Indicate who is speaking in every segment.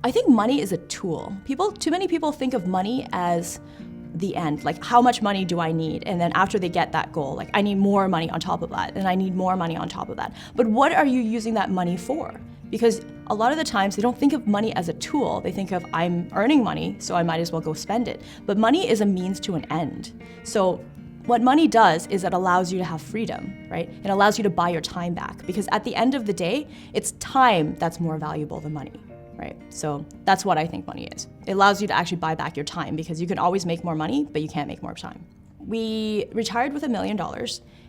Speaker 1: I think money is a tool. Too many people think of money as the end, like how much money do I need? And then after they get that goal, like I need more money on top of that, and I need more money on top of that. But what are you using that money for? Because a lot of the times they don't think of money as a tool. They think of, I'm earning money, so I might as well go spend it. But money is a means to an end. So what money does is it allows you to have freedom, right? It allows you to buy your time back, because at the end of the day, it's time that's more valuable than money. Right? So that's what I think money is. It allows you to actually buy back your time, because you can always make more money, but you can't make more time. We retired with $1 million,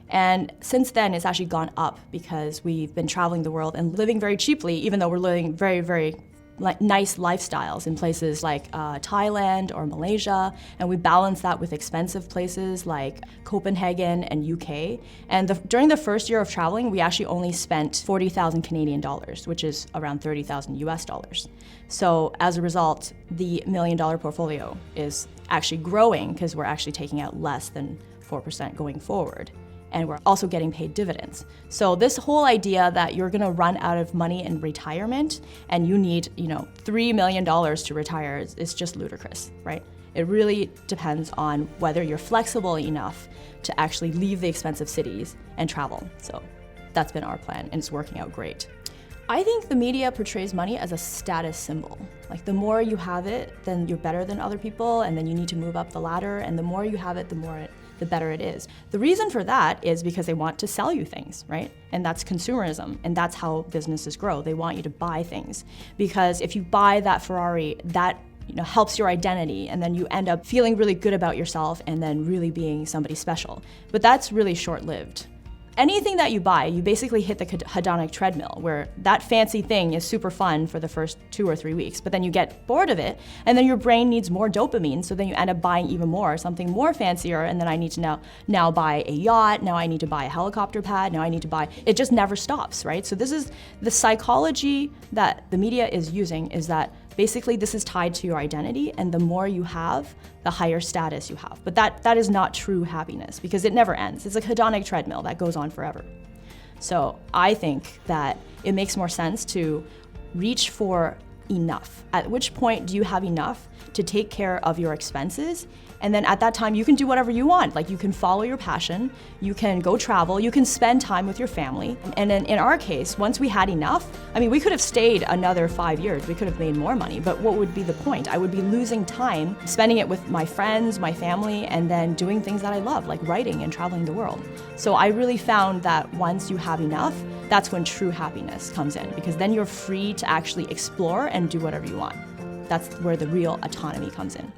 Speaker 1: and since then it's actually gone up because we've been traveling the world and living very cheaply, even though we're living very, very nice lifestyles in places like Thailand or Malaysia, and we balance that with expensive places like Copenhagen and UK. And during the first year of traveling, we actually only spent 40,000 Canadian dollars, which is around 30,000 US dollars. So as a result, the $1 million portfolio is actually growing because we're actually taking out less than 4% going forward. And we're also getting paid dividends. So this whole idea that you're gonna run out of money in retirement and you need, $3 million to retire is just ludicrous, right? It really depends on whether you're flexible enough to actually leave the expensive cities and travel. So that's been our plan, and it's working out great. I think the media portrays money as a status symbol. Like the more you have it, then you're better than other people, and then you need to move up the ladder, and the more you have it, the better it is. The reason for that is because they want to sell you things, right? And that's consumerism, and that's how businesses grow. They want you to buy things, because if you buy that Ferrari, that helps your identity, and then you end up feeling really good about yourself and then really being somebody special. But that's really short-lived. Anything that you buy, you basically hit the hedonic treadmill, where that fancy thing is super fun for the first 2 or 3 weeks, but then you get bored of it, and then your brain needs more dopamine, so then you end up buying even more, something more fancier, and then I need to now buy a yacht, now I need to buy a helicopter pad, now I need to buy, it just never stops, right? So this is the psychology that the media is using, is that basically this is tied to your identity, and the more you have, the higher status you have. But that is not true happiness, because it never ends. It's a hedonic treadmill that goes on forever. So I think that it makes more sense to reach for enough. At which point do you have enough to take care of your expenses? And then at that time, you can do whatever you want. Like you can follow your passion, you can go travel, you can spend time with your family. And then in our case, once we had enough, we could have stayed another 5 years, we could have made more money, but what would be the point? I would be losing time, spending it with my friends, my family, and then doing things that I love, like writing and traveling the world. So I really found that once you have enough, that's when true happiness comes in, because then you're free to actually explore and do whatever you want. That's where the real autonomy comes in.